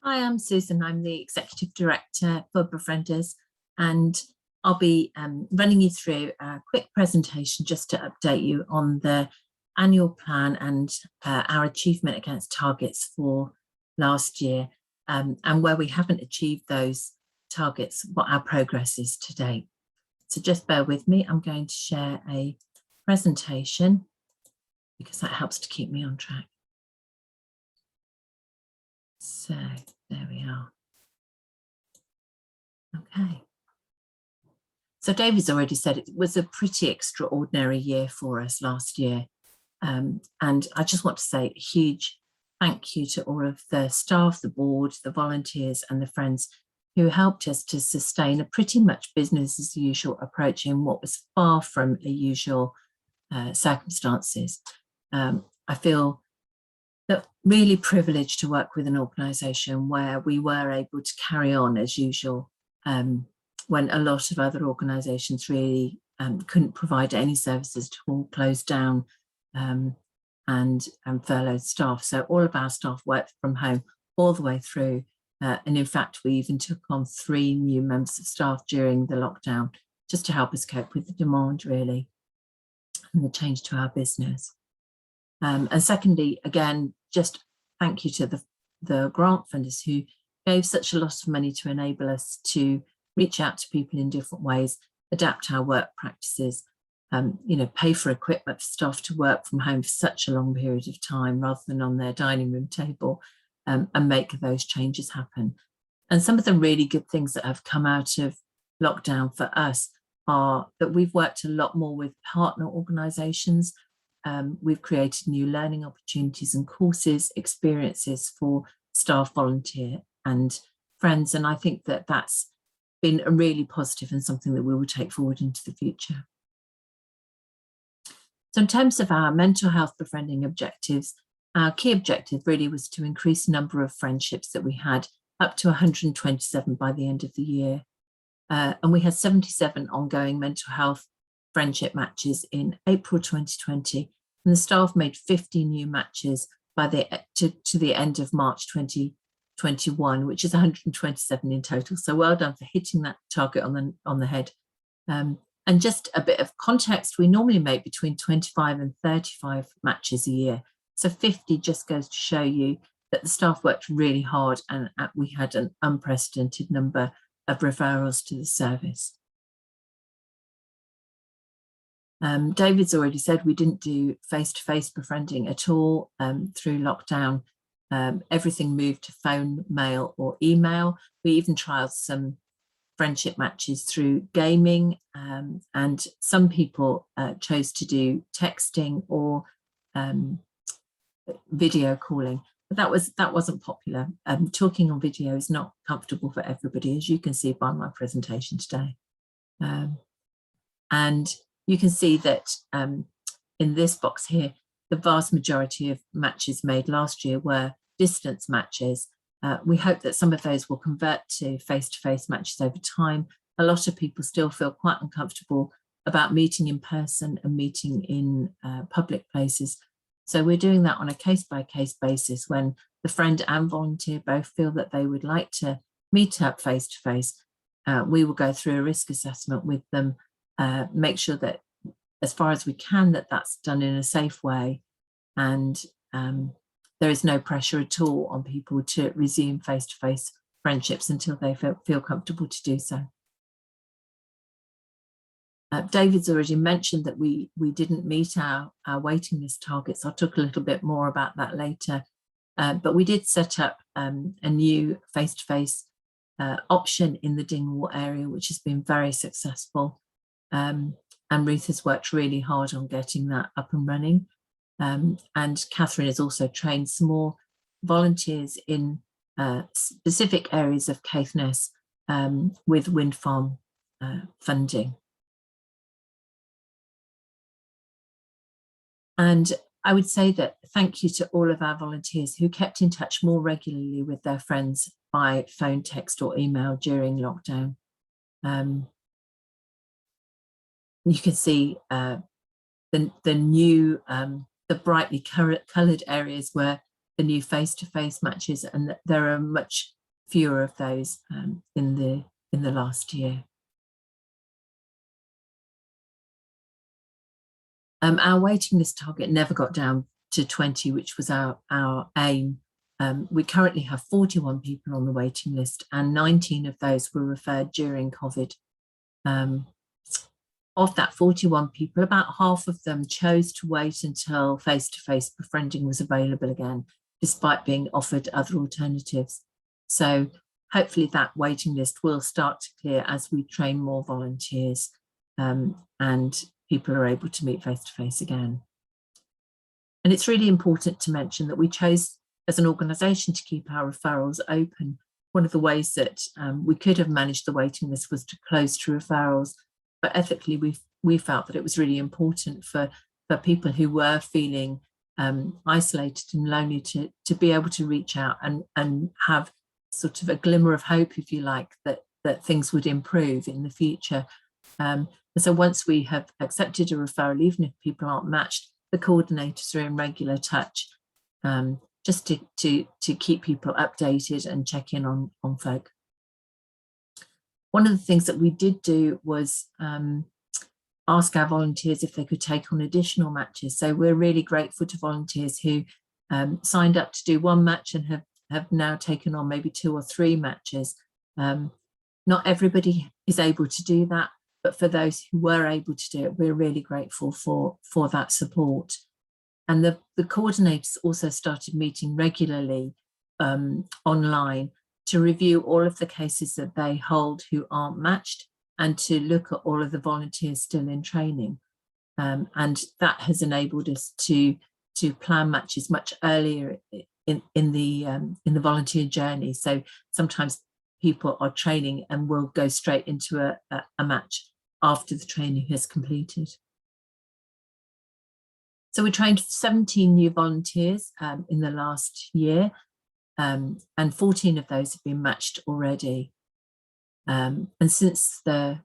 Hi, I'm Susan. I'm the Executive Director for Befrienders, and I'll be running you through a quick presentation just to update you on the annual plan and our achievement against targets for last year, and where we haven't achieved those targets, what our progress is to date. So just bear with me. I'm going to share a presentation because that helps to keep me on track. So there we are. Okay. So David's already said it was a pretty extraordinary year for us last year. And I just want to say a huge thank you to all of the staff, the board, the volunteers and the friends who helped us to sustain a pretty much business as usual approach in what was far from a usual circumstances. I feel that really privileged to work with an organisation where we were able to carry on as usual when a lot of other organisations really couldn't provide any services at all, closed down and furloughed staff. So all of our staff worked from home all the way through. And in fact, we even took on 3 new members of staff during the lockdown just to help us cope with the demand really and the change to our business. And secondly, again, just thank you to the grant funders who gave such a lot of money to enable us to reach out to people in different ways, adapt our work practices, pay for equipment for staff to work from home for such a long period of time rather than on their dining room table, and make those changes happen. And some of the really good things that have come out of lockdown for us are that we've worked a lot more with partner organisations. We've created new learning opportunities and courses, experiences for staff, volunteer and friends. And I think that that's been a really positive and something that we will take forward into the future. So in terms of our mental health befriending objectives, our key objective really was to increase the number of friendships that we had up to 127 by the end of the year. And we had 77 ongoing mental health friendship matches in April 2020, and the staff made 50 new matches by to the end of March 2021, which is 127 in total. So well done for hitting that target on the head. And just a bit of context, we normally make between 25 and 35 matches a year. So 50 just goes to show you that the staff worked really hard and we had an unprecedented number of referrals to the service. David's already said we didn't do face-to-face befriending at all through lockdown. Everything moved to phone, mail or email. We even trialed some friendship matches through gaming, and some people chose to do texting or video calling. But that wasn't popular. Talking on video is not comfortable for everybody, as you can see by my presentation today. And you can see that in this box here, the vast majority of matches made last year were distance matches. We hope that some of those will convert to face-to-face matches over time. A lot of people still feel quite uncomfortable about meeting in person and meeting in public places. So we're doing that on a case-by-case basis. When the friend and volunteer both feel that they would like to meet up face-to-face, we will go through a risk assessment with them, make sure that as far as we can that that's done in a safe way, and there is no pressure at all on people to resume face-to-face friendships until they feel comfortable to do so. David's already mentioned that we didn't meet our waiting list targets. I'll talk a little bit more about that later, but we did set up a new face-to-face option in the Dingwall area, which has been very successful. And Ruth has worked really hard on getting that up and running. And Catherine has also trained some more volunteers in specific areas of Caithness with wind farm funding. And I would say that thank you to all of our volunteers who kept in touch more regularly with their friends by phone, text or email during lockdown. You can see the new, the brightly coloured areas were the new face-to-face matches, and there are much fewer of those in the last year. Our waiting list target never got down to 20, which was our aim. We currently have 41 people on the waiting list, and 19 of those were referred during COVID. Of that 41 people, about half of them chose to wait until face-to-face befriending was available again, despite being offered other alternatives. So hopefully that waiting list will start to clear as we train more volunteers and people are able to meet face-to-face again. And it's really important to mention that we chose as an organisation to keep our referrals open. One of the ways that we could have managed the waiting list was to close to referrals, but ethically we felt that it was really important for people who were feeling isolated and lonely to be able to reach out and have sort of a glimmer of hope, if you like, that things would improve in the future. And so once we have accepted a referral, even if people aren't matched, the coordinators are in regular touch, just to keep people updated and check in on folk. One of the things that we did do was ask our volunteers if they could take on additional matches. So we're really grateful to volunteers who signed up to do one match and have now taken on maybe 2 or 3 matches. Not everybody is able to do that, but for those who were able to do it, we're really grateful for that support. And the coordinators also started meeting regularly online to review all of the cases that they hold who aren't matched and to look at all of the volunteers still in training. And that has enabled us to plan matches much earlier in the volunteer journey. So sometimes people are training and will go straight into a match after the training has completed. So we trained 17 new volunteers in the last year, and 14 of those have been matched already. And since the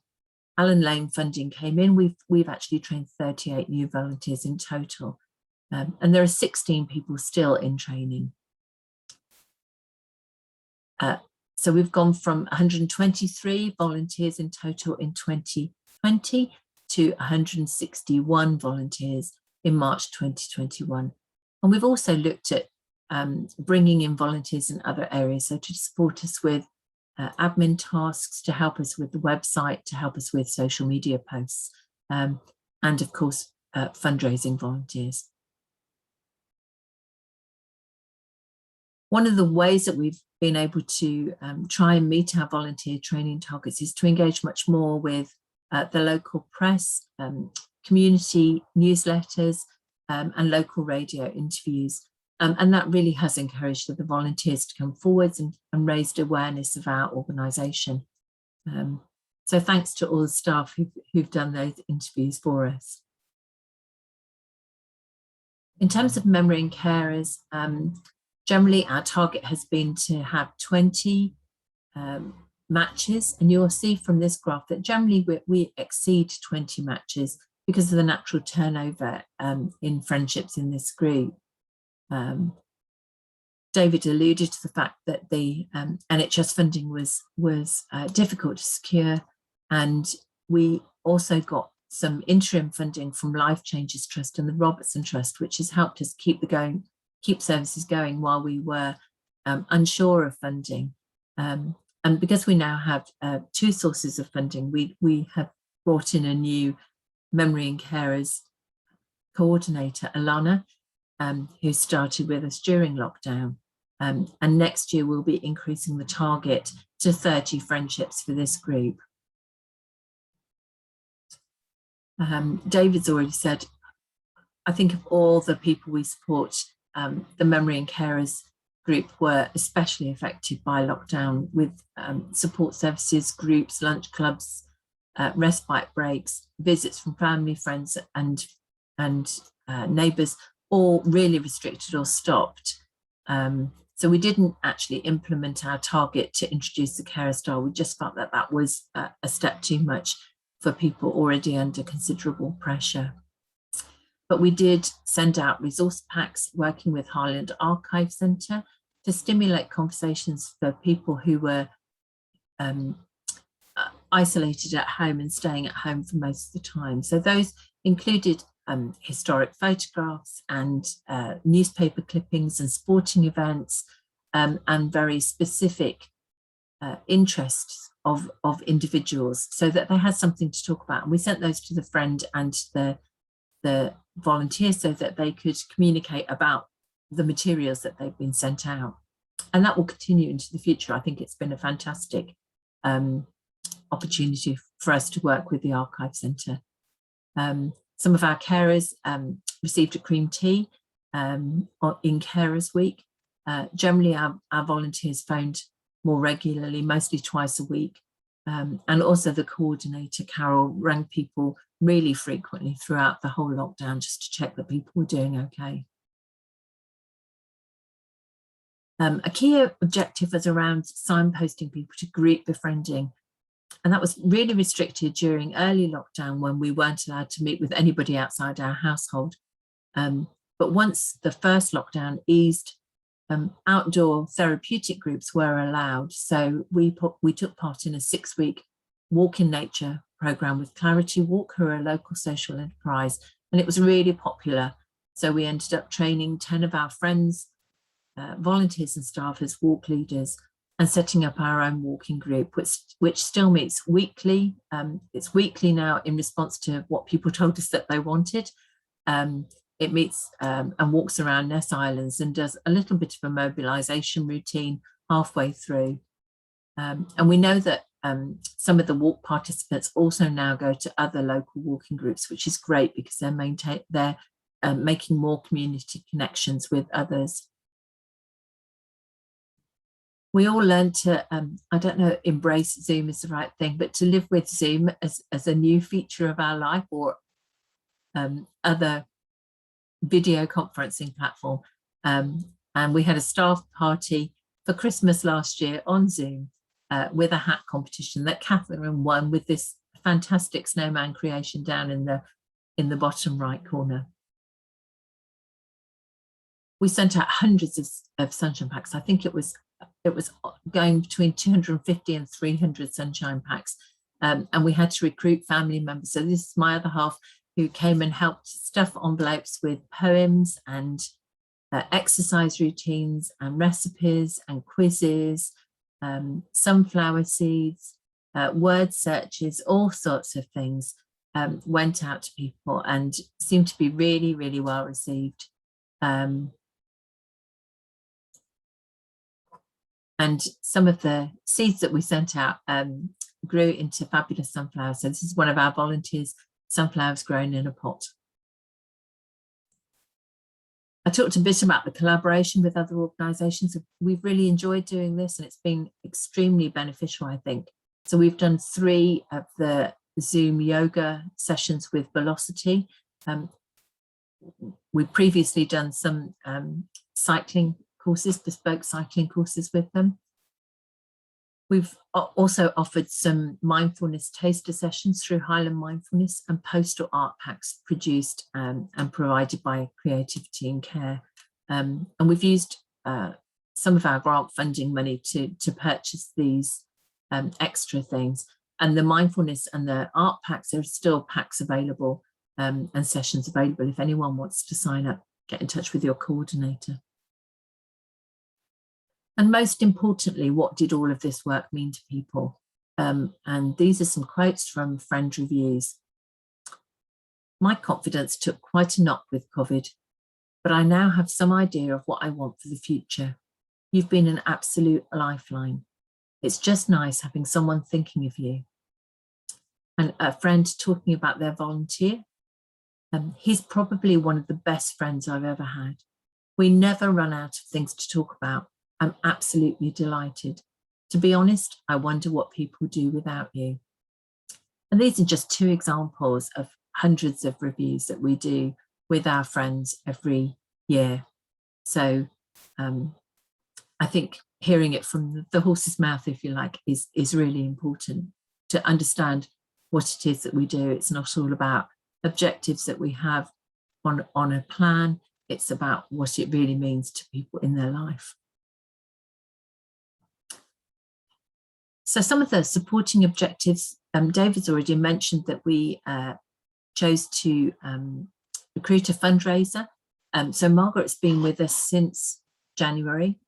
Allen Lane funding came in, we've actually trained 38 new volunteers in total. And there are 16 people still in training. So we've gone from 123 volunteers in total in 2020 to 161 volunteers in March 2021. And we've also looked at bringing in volunteers in other areas, so to support us with admin tasks, to help us with the website, to help us with social media posts, and of course, fundraising volunteers. One of the ways that we've been able to try and meet our volunteer training targets is to engage much more with the local press, community newsletters, and local radio interviews. And that really has encouraged the volunteers to come forwards and raised awareness of our organisation. So thanks to all the staff who've done those interviews for us. In terms of memory and carers, generally our target has been to have 20 matches, and you'll see from this graph that generally we exceed 20 matches because of the natural turnover in friendships in this group. David alluded to the fact that the NHS funding was difficult to secure, and we also got some interim funding from Life Changes Trust and the Robertson Trust, which has helped us keep services going while we were unsure of funding. And because we now have 2 sources of funding, we have brought in a new memory and carers coordinator, Alana, who started with us during lockdown. And next year we'll be increasing the target to 30 friendships for this group. David's already said, I think of all the people we support, the memory and carers group were especially affected by lockdown, with support services, groups, lunch clubs, respite breaks, visits from family, friends and neighbours, all really restricted or stopped. So we didn't actually implement our target to introduce the carer style. We just felt that that was a step too much for people already under considerable pressure. But we did send out resource packs working with Highland Archive Centre to stimulate conversations for people who were isolated at home and staying at home for most of the time. So those included historic photographs and newspaper clippings and sporting events and very specific interests of individuals so that they had something to talk about. And we sent those to the friend and the volunteers so that they could communicate about the materials that they've been sent out. And that will continue into the future. I think it's been a fantastic opportunity for us to work with the Archive Centre. Some of our carers received a cream tea in Carers Week. Generally, our volunteers phoned more regularly, mostly twice a week. And also the coordinator, Carol, rang people really frequently throughout the whole lockdown just to check that people were doing okay. A key objective was around signposting people to group befriending. And that was really restricted during early lockdown when we weren't allowed to meet with anybody outside our household. But once the first lockdown eased, outdoor therapeutic groups were allowed. So we took part in a 6-week walk in nature program with Clarity Walk, who are a local social enterprise, and it was really popular. So we ended up training 10 of our friends, volunteers and staff as walk leaders, and setting up our own walking group, which still meets weekly. It's weekly now in response to what people told us that they wanted. It meets and walks around Ness Islands and does a little bit of a mobilisation routine halfway through. And we know that some of the walk participants also now go to other local walking groups, which is great because they're making more community connections with others. We all learned to, I don't know, embrace Zoom is the right thing, but to live with Zoom as a new feature of our life or other video conferencing platform. And we had a staff party for Christmas last year on Zoom with a hat competition that Catherine won with this fantastic snowman creation down in the bottom right corner. We sent out hundreds of sunshine packs. I think it was going between 250 and 300 sunshine packs. And we had to recruit family members. So this is my other half who came and helped stuff envelopes with poems and exercise routines and recipes and quizzes, sunflower seeds, word searches, all sorts of things went out to people and seemed to be really, really well received. And some of the seeds that we sent out grew into fabulous sunflowers. So this is one of our volunteers' sunflowers grown in a pot. I talked a bit about the collaboration with other organisations. We've really enjoyed doing this and it's been extremely beneficial, I think. So we've done 3 of the Zoom yoga sessions with Velocity. We've previously done some cycling courses, bespoke cycling courses with them. We've also offered some mindfulness taster sessions through Highland Mindfulness and postal art packs produced and provided by Creativity and Care. And we've used some of our grant funding money to purchase these extra things. And the mindfulness and the art packs, there are still packs available and sessions available. If anyone wants to sign up, get in touch with your coordinator. And most importantly, what did all of this work mean to people? And these are some quotes from friend reviews. My confidence took quite a knock with COVID, but I now have some idea of what I want for the future. You've been an absolute lifeline. It's just nice having someone thinking of you. And a friend talking about their volunteer. He's probably one of the best friends I've ever had. We never run out of things to talk about. I'm absolutely delighted. To be honest, I wonder what people do without you. And these are just 2 examples of hundreds of reviews that we do with our friends every year. So I think hearing it from the horse's mouth, if you like, is really important to understand what it is that we do. It's not all about objectives that we have on a plan. It's about what it really means to people in their life. So some of the supporting objectives, David's already mentioned that we chose to recruit a fundraiser. So Margaret's been with us since January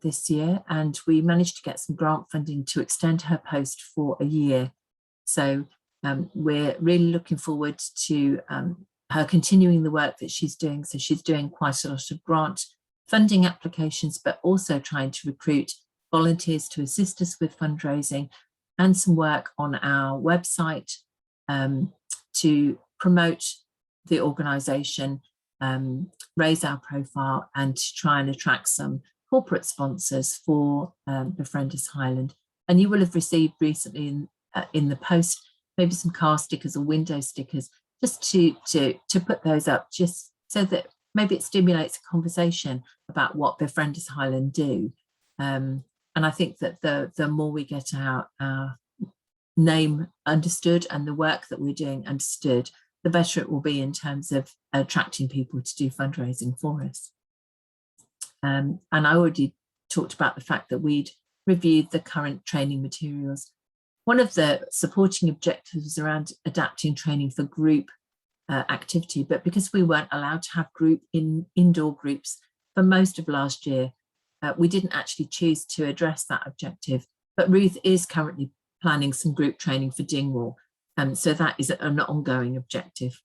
this year, and we managed to get some grant funding to extend her post for a year. So we're really looking forward to her continuing the work that she's doing. So she's doing quite a lot of grant funding applications, but also trying to recruit volunteers to assist us with fundraising, and some work on our website to promote the organisation, raise our profile, and to try and attract some corporate sponsors for Befriend Us Highland. And you will have received recently in the post maybe some car stickers or window stickers, just to put those up, just so that maybe it stimulates a conversation about what Befriend Us Highland do. And I think that the more we get our name understood and the work that we're doing understood, the better it will be in terms of attracting people to do fundraising for us. And I already talked about the fact that we'd reviewed the current training materials. One of the supporting objectives was around adapting training for group activity, but because we weren't allowed to have indoor groups for most of last year, we didn't actually choose to address that objective. But Ruth is currently planning some group training for Dingwall, so that is an ongoing objective.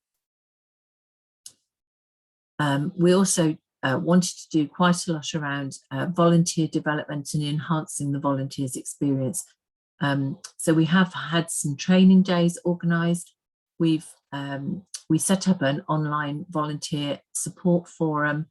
We also wanted to do quite a lot around volunteer development and enhancing the volunteers' experience. So we have had some training days organised. We set up an online volunteer support forum,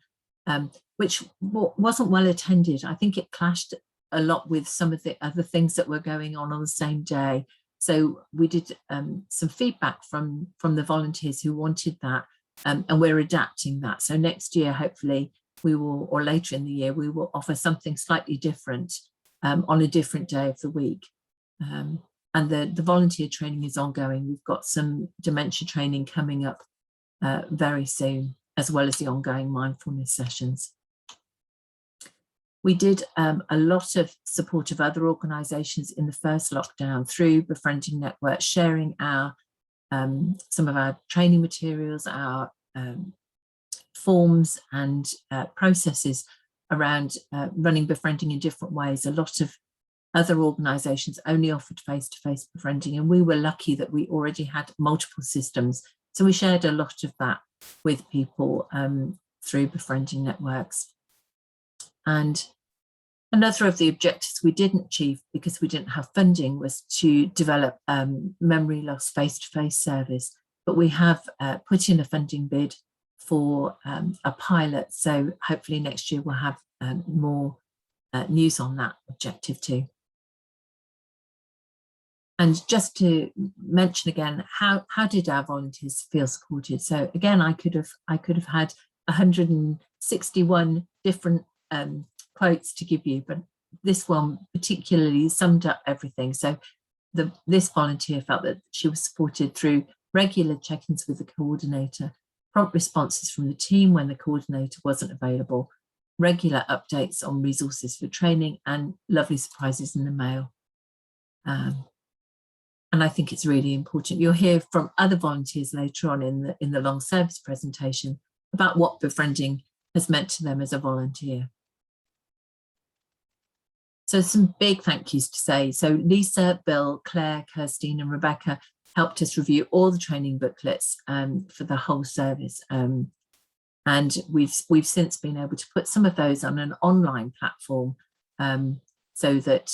which wasn't well attended. I think it clashed a lot with some of the other things that were going on the same day. So we did some feedback from the volunteers who wanted that, and we're adapting that. So next year, hopefully, we will, or later in the year, we will offer something slightly different on a different day of the week. And the volunteer training is ongoing. We've got some dementia training coming up very soon, as well as the ongoing mindfulness sessions. We did a lot of support of other organisations in the first lockdown through Befriending Network, sharing our some of our training materials, our forms and processes around running befriending in different ways. A lot of other organisations only offered face-to-face befriending, and we were lucky that we already had multiple systems. So we shared a lot of that with people through Befriending Networks. And another of the objectives we didn't achieve because we didn't have funding was to develop memory loss face-to-face service. But we have put in a funding bid for a pilot. So hopefully next year we'll have more news on that objective too. And just to mention again, how did our volunteers feel supported? So again, I could have had 161 different quotes to give you, but this one particularly summed up everything. So this volunteer felt that she was supported through regular check-ins with the coordinator, prompt responses from the team when the coordinator wasn't available, regular updates on resources for training, and lovely surprises in the mail. And I think it's really important. You'll hear from other volunteers later on in the long service presentation about what befriending has meant to them as a volunteer. So some big thank yous to say. So Lisa, Bill, Claire, Kirstine and Rebecca helped us review all the training booklets for the whole service. And we've since been able to put some of those on an online platform so that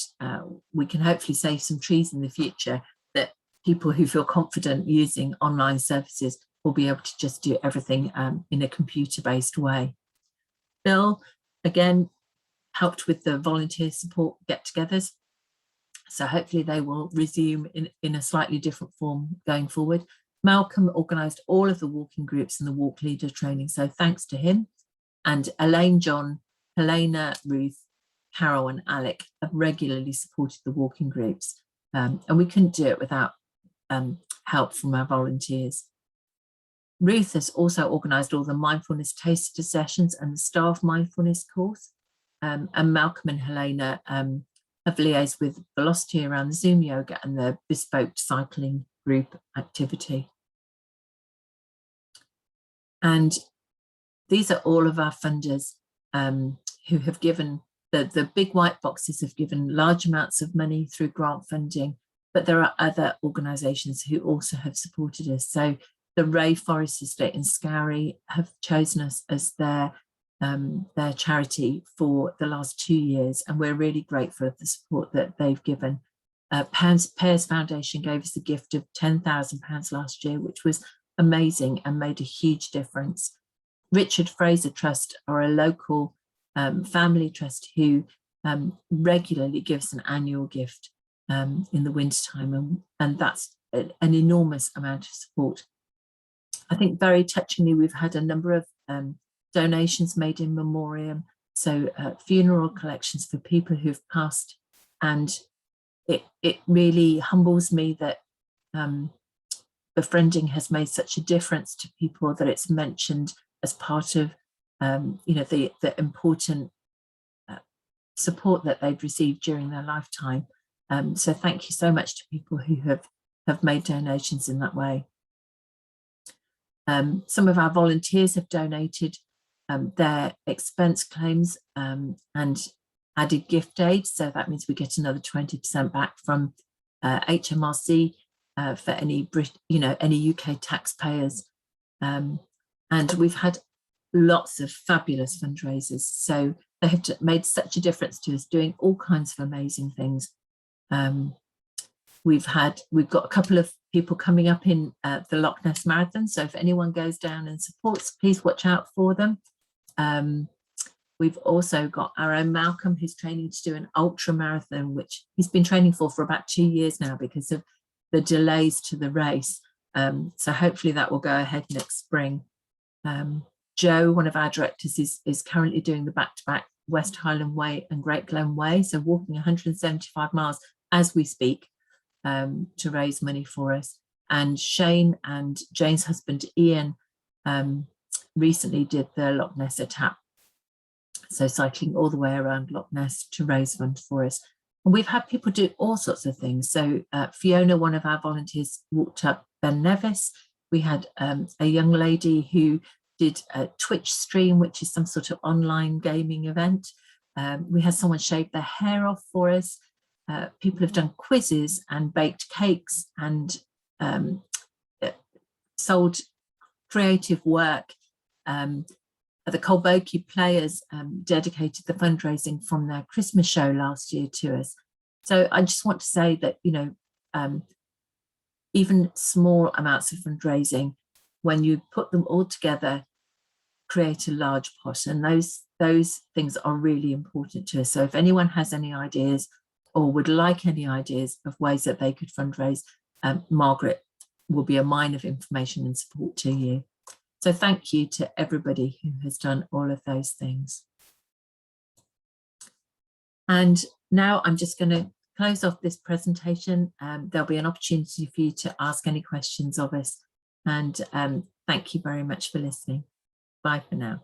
we can hopefully save some trees in the future, that people who feel confident using online services will be able to just do everything in a computer-based way. Bill, again, helped with the volunteer support get-togethers. So hopefully they will resume in a slightly different form going forward. Malcolm organised all of the walking groups and the walk leader training, so thanks to him. And Elaine, John, Helena, Ruth, Carol and Alec have regularly supported the walking groups. And we couldn't do it without help from our volunteers. Ruth has also organised all the mindfulness taster sessions and the staff mindfulness course. And Malcolm and Helena have liaised with Velocity around the Zoom yoga and the bespoke cycling group activity. And these are all of our funders who have given, the big white boxes have given large amounts of money through grant funding, but there are other organisations who also have supported us. So the Ray Forest Estate in Scowry have chosen us as their charity for the last 2 years, and we're really grateful for the support that they've given. Pears Foundation gave us a gift of £10,000 last year, which was amazing and made a huge difference. Richard Fraser Trust are a local family trust who regularly gives an annual gift in the wintertime, and that's an enormous amount of support. I think very touchingly, we've had a number of donations made in memoriam, so funeral collections for people who've passed, and it really humbles me that befriending has made such a difference to people that it's mentioned as part of the important support that they've received during their lifetime. So thank you so much to people who have made donations in that way. Some of our volunteers have donated their expense claims and added gift aid. So that means we get another 20% back from HMRC for any UK taxpayers. And we've had lots of fabulous fundraisers. So they have made such a difference to us, doing all kinds of amazing things. We've got a couple of people coming up in the Loch Ness Marathon. So if anyone goes down and supports, please watch out for them. We've also got our own Malcolm, who's training to do an ultra marathon, which he's been training for about 2 years now because of the delays to the race. So hopefully that will go ahead next spring. Joe, one of our directors, is currently doing the back-to-back West Highland Way and Great Glen Way, so walking 175 miles as we speak to raise money for us. And Shane and Jane's husband Ian recently did the Loch Ness Etap, so cycling all the way around Loch Ness to raise funds for us. And we've had people do all sorts of things. So Fiona, one of our volunteers, walked up Ben Nevis. We had a young lady who did a Twitch stream, which is some sort of online gaming event. We had someone shave their hair off for us. People have done quizzes and baked cakes and sold creative work. The Colboki players dedicated the fundraising from their Christmas show last year to us. So I just want to say that, even small amounts of fundraising, when you put them all together, create a large pot, and those things are really important to us. So if anyone has any ideas or would like any ideas of ways that they could fundraise, Margaret will be a mine of information and support to you. So thank you to everybody who has done all of those things. And now I'm just going to close off this presentation. There'll be an opportunity for you to ask any questions of us. And thank you very much for listening. Bye for now.